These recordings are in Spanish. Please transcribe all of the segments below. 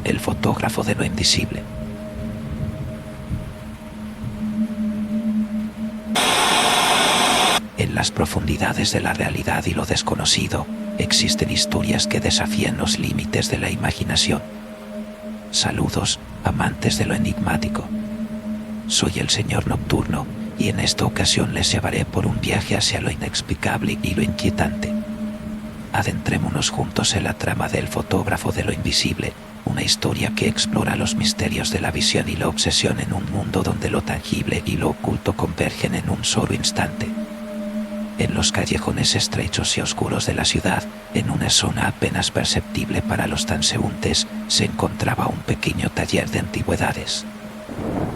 el fotógrafo de lo invisible. En las profundidades de la realidad y lo desconocido, existen historias que desafían los límites de la imaginación. Saludos, amantes de lo enigmático. Soy el Señor Nocturno, y en esta ocasión les llevaré por un viaje hacia lo inexplicable y lo inquietante. Adentrémonos juntos en la trama del fotógrafo de lo invisible, una historia que explora los misterios de la visión y la obsesión en un mundo donde lo tangible y lo oculto convergen en un solo instante. En los callejones estrechos y oscuros de la ciudad, en una zona apenas perceptible para los transeúntes, se encontraba un pequeño taller de antigüedades.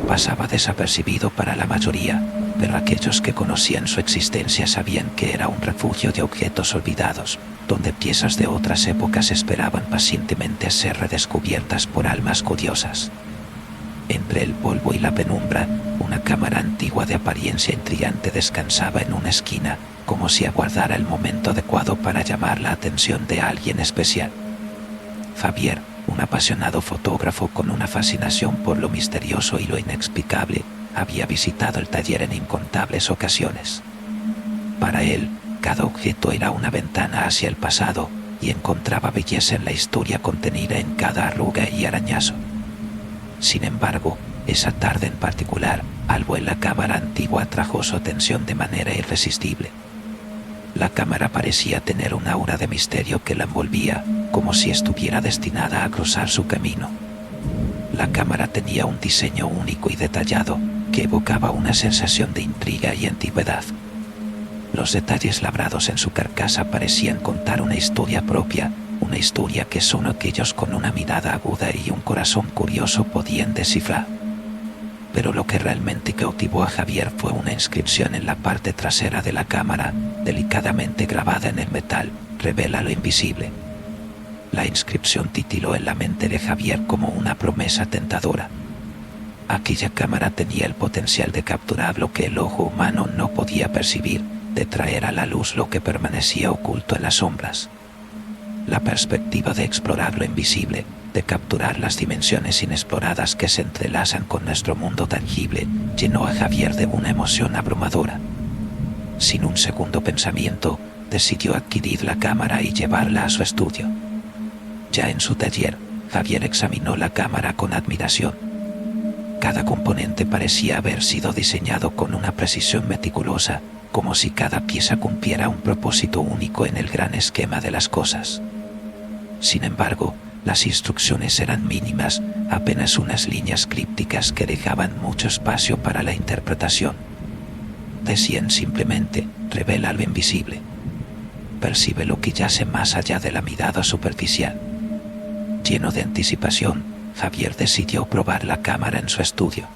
Pasaba desapercibido para la mayoría, pero aquellos que conocían su existencia sabían que era un refugio de objetos olvidados, donde piezas de otras épocas esperaban pacientemente ser redescubiertas por almas curiosas. Entre el polvo y la penumbra, una cámara antigua de apariencia intrigante descansaba en una esquina, como si aguardara el momento adecuado para llamar la atención de alguien especial. Javier, un apasionado fotógrafo con una fascinación por lo misterioso y lo inexplicable, había visitado el taller en incontables ocasiones. Para él, cada objeto era una ventana hacia el pasado, y encontraba belleza en la historia contenida en cada arruga y arañazo. Sin embargo, esa tarde en particular, algo en la cámara antigua atrajo su atención de manera irresistible. La cámara parecía tener un aura de misterio que la envolvía, como si estuviera destinada a cruzar su camino. La cámara tenía un diseño único y detallado, que evocaba una sensación de intriga y antigüedad. Los detalles labrados en su carcasa parecían contar una historia propia, una historia que solo aquellos con una mirada aguda y un corazón curioso podían descifrar. Pero lo que realmente cautivó a Javier fue una inscripción en la parte trasera de la cámara, delicadamente grabada en el metal: revela lo invisible. La inscripción titiló en la mente de Javier como una promesa tentadora. Aquella cámara tenía el potencial de capturar lo que el ojo humano no podía percibir, de traer a la luz lo que permanecía oculto en las sombras. La perspectiva de explorar lo invisible, de capturar las dimensiones inexploradas que se entrelazan con nuestro mundo tangible, llenó a Javier de una emoción abrumadora. Sin un segundo pensamiento, decidió adquirir la cámara y llevarla a su estudio. Ya en su taller, Javier examinó la cámara con admiración. Cada componente parecía haber sido diseñado con una precisión meticulosa, como si cada pieza cumpliera un propósito único en el gran esquema de las cosas. Sin embargo, las instrucciones eran mínimas, apenas unas líneas crípticas que dejaban mucho espacio para la interpretación. Decían simplemente: revela lo invisible. Percibe lo que yace más allá de la mirada superficial. Lleno de anticipación, Javier decidió probar la cámara en su estudio.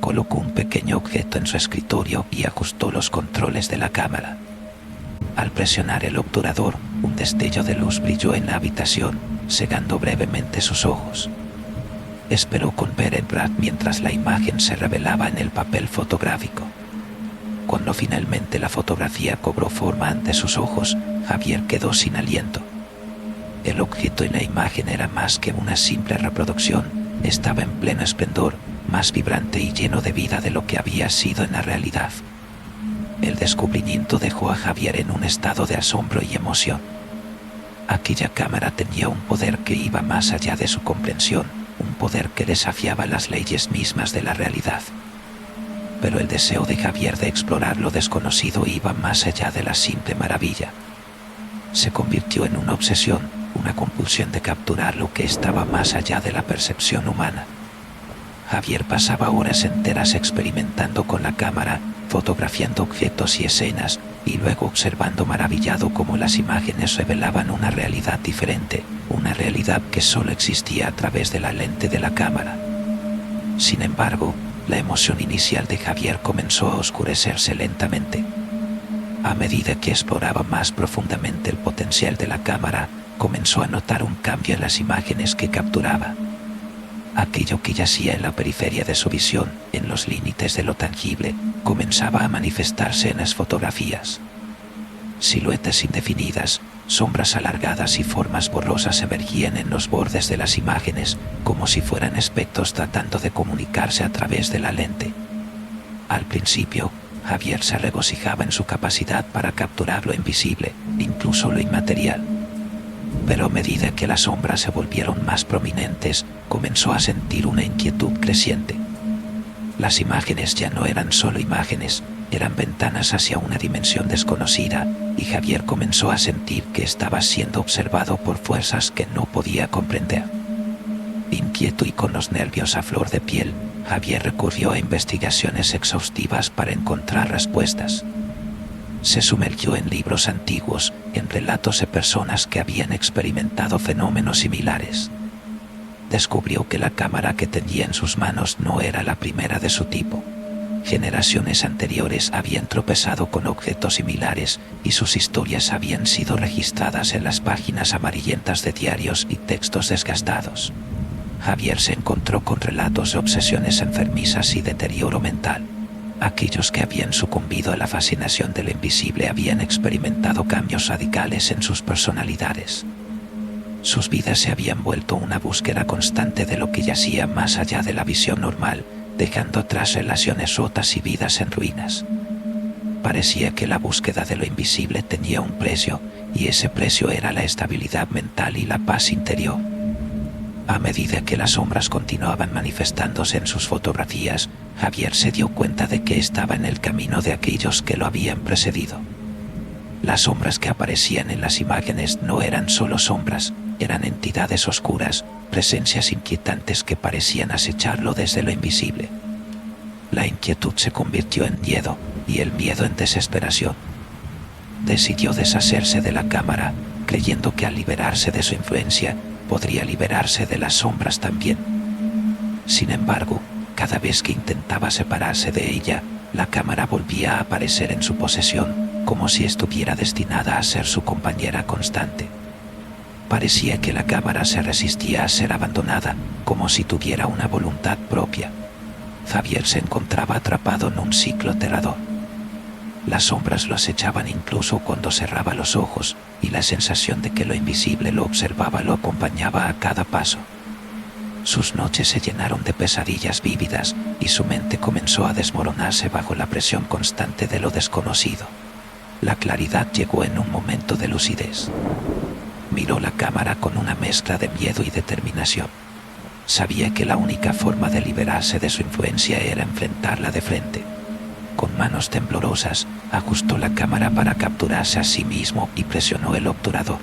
Colocó un pequeño objeto en su escritorio y ajustó los controles de la cámara. Al presionar el obturador, un destello de luz brilló en la habitación, cegando brevemente sus ojos. Esperó con veredad mientras la imagen se revelaba en el papel fotográfico. Cuando finalmente la fotografía cobró forma ante sus ojos, Javier quedó sin aliento. El objeto en la imagen era más que una simple reproducción, estaba en pleno esplendor, más vibrante y lleno de vida de lo que había sido en la realidad. El descubrimiento dejó a Javier en un estado de asombro y emoción. Aquella cámara tenía un poder que iba más allá de su comprensión, un poder que desafiaba las leyes mismas de la realidad. Pero el deseo de Javier de explorar lo desconocido iba más allá de la simple maravilla. Se convirtió en una obsesión, una compulsión de capturar lo que estaba más allá de la percepción humana. Javier pasaba horas enteras experimentando con la cámara, fotografiando objetos y escenas, y luego observando maravillado cómo las imágenes revelaban una realidad diferente, una realidad que solo existía a través de la lente de la cámara. Sin embargo, la emoción inicial de Javier comenzó a oscurecerse lentamente. A medida que exploraba más profundamente el potencial de la cámara, comenzó a notar un cambio en las imágenes que capturaba. Aquello que yacía en la periferia de su visión, en los límites de lo tangible, comenzaba a manifestarse en las fotografías. Siluetas indefinidas, Sombras alargadas y formas borrosas emergían en los bordes de las imágenes, como si fueran espectros tratando de comunicarse a través de la lente. Al principio, Javier se regocijaba en su capacidad para capturar lo invisible, incluso lo inmaterial. Pero a medida que las sombras se volvieron más prominentes, comenzó a sentir una inquietud creciente. Las imágenes ya no eran solo imágenes, eran ventanas hacia una dimensión desconocida, y Javier comenzó a sentir que estaba siendo observado por fuerzas que no podía comprender. Inquieto y con los nervios a flor de piel, Javier recurrió a investigaciones exhaustivas para encontrar respuestas. Se sumergió en libros antiguos, en relatos de personas que habían experimentado fenómenos similares. Descubrió que la cámara que tenía en sus manos no era la primera de su tipo. Generaciones anteriores habían tropezado con objetos similares y sus historias habían sido registradas en las páginas amarillentas de diarios y textos desgastados. Javier se encontró con relatos de obsesiones enfermizas y deterioro mental. Aquellos que habían sucumbido a la fascinación de lo invisible habían experimentado cambios radicales en sus personalidades. Sus vidas se habían vuelto una búsqueda constante de lo que yacía más allá de la visión normal, dejando atrás relaciones rotas y vidas en ruinas. Parecía que la búsqueda de lo invisible tenía un precio, y ese precio era la estabilidad mental y la paz interior. A medida que las sombras continuaban manifestándose en sus fotografías, Javier se dio cuenta de que estaba en el camino de aquellos que lo habían precedido. Las sombras que aparecían en las imágenes no eran solo sombras, eran entidades oscuras, presencias inquietantes que parecían acecharlo desde lo invisible. La inquietud se convirtió en miedo, y el miedo en desesperación. Decidió deshacerse de la cámara, creyendo que al liberarse de su influencia, podría liberarse de las sombras también. Sin embargo, cada vez que intentaba separarse de ella, la cámara volvía a aparecer en su posesión, como si estuviera destinada a ser su compañera constante. Parecía que la cámara se resistía a ser abandonada, como si tuviera una voluntad propia. Javier se encontraba atrapado en un ciclo aterrador. Las sombras lo acechaban incluso cuando cerraba los ojos, y la sensación de que lo invisible lo observaba lo acompañaba a cada paso. Sus noches se llenaron de pesadillas vívidas, y su mente comenzó a desmoronarse bajo la presión constante de lo desconocido. La claridad llegó en un momento de lucidez. Miró la cámara con una mezcla de miedo y determinación. Sabía que la única forma de liberarse de su influencia era enfrentarla de frente. Con manos temblorosas, ajustó la cámara para capturarse a sí mismo y presionó el obturador.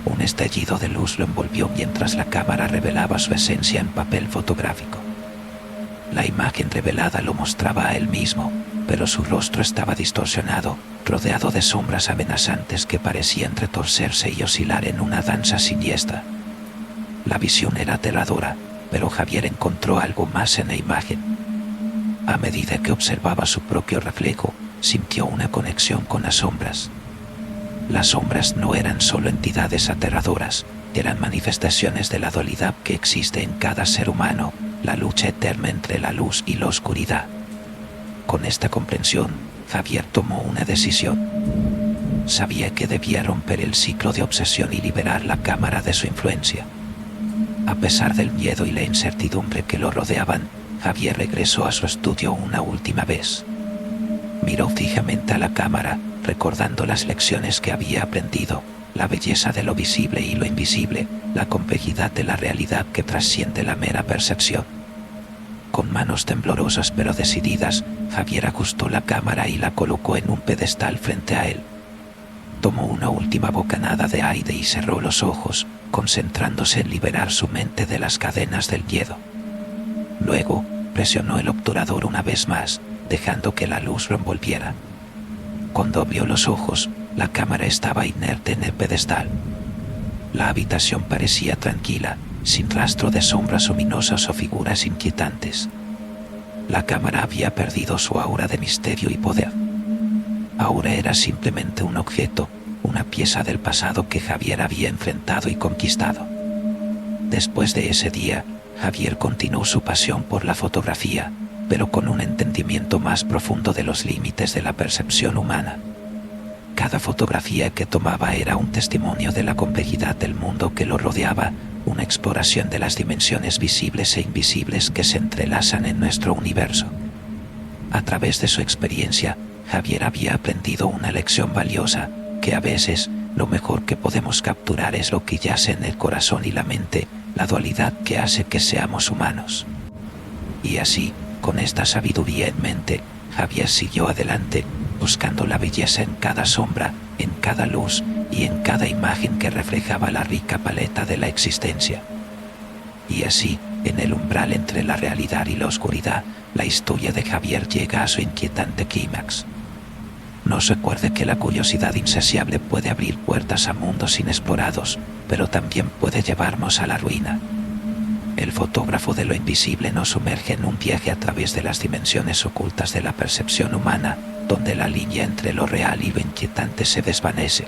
Un estallido de luz lo envolvió mientras la cámara revelaba su esencia en papel fotográfico. La imagen revelada lo mostraba a él mismo, pero su rostro estaba distorsionado, rodeado de sombras amenazantes que parecían retorcerse y oscilar en una danza siniestra. La visión era aterradora, pero Javier encontró algo más en la imagen. A medida que observaba su propio reflejo, sintió una conexión con las sombras. Las sombras no eran solo entidades aterradoras, eran manifestaciones de la dualidad que existe en cada ser humano, la lucha eterna entre la luz y la oscuridad. Con esta comprensión, Javier tomó una decisión. Sabía que debía romper el ciclo de obsesión y liberar la cámara de su influencia. A pesar del miedo y la incertidumbre que lo rodeaban, Javier regresó a su estudio una última vez. Miró fijamente a la cámara, recordando las lecciones que había aprendido, la belleza de lo visible y lo invisible, la complejidad de la realidad que trasciende la mera percepción. Con manos temblorosas pero decididas, Javier ajustó la cámara y la colocó en un pedestal frente a él. Tomó una última bocanada de aire y cerró los ojos, concentrándose en liberar su mente de las cadenas del miedo. Luego, presionó el obturador una vez más, dejando que la luz lo envolviera. Cuando abrió los ojos, la cámara estaba inerte en el pedestal. La habitación parecía tranquila, sin rastro de sombras luminosas o figuras inquietantes. La cámara había perdido su aura de misterio y poder. Ahora era simplemente un objeto, una pieza del pasado que Javier había enfrentado y conquistado. Después de ese día, Javier continuó su pasión por la fotografía, pero con un entendimiento más profundo de los límites de la percepción humana. Cada fotografía que tomaba era un testimonio de la complejidad del mundo que lo rodeaba, una exploración de las dimensiones visibles e invisibles que se entrelazan en nuestro universo. A través de su experiencia, Javier había aprendido una lección valiosa, que a veces lo mejor que podemos capturar es lo que yace en el corazón y la mente, la dualidad que hace que seamos humanos. Y así, con esta sabiduría en mente, Javier siguió adelante, buscando la belleza en cada sombra, en cada luz y en cada imagen que reflejaba la rica paleta de la existencia. Y así, en el umbral entre la realidad y la oscuridad, la historia de Javier llega a su inquietante clímax. Nos recuerda que la curiosidad insaciable puede abrir puertas a mundos inexplorados, pero también puede llevarnos a la ruina. El fotógrafo de lo invisible nos sumerge en un viaje a través de las dimensiones ocultas de la percepción humana, donde la línea entre lo real y lo inquietante se desvanece.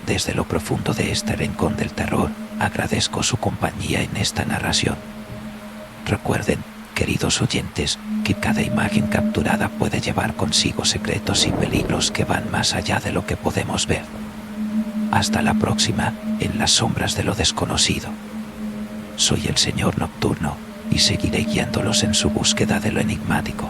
Desde lo profundo de este rincón del terror, agradezco su compañía en esta narración. Recuerden, queridos oyentes, que cada imagen capturada puede llevar consigo secretos y peligros que van más allá de lo que podemos ver. Hasta la próxima, en las sombras de lo desconocido. Soy el Señor Nocturno y seguiré guiándolos en su búsqueda de lo enigmático.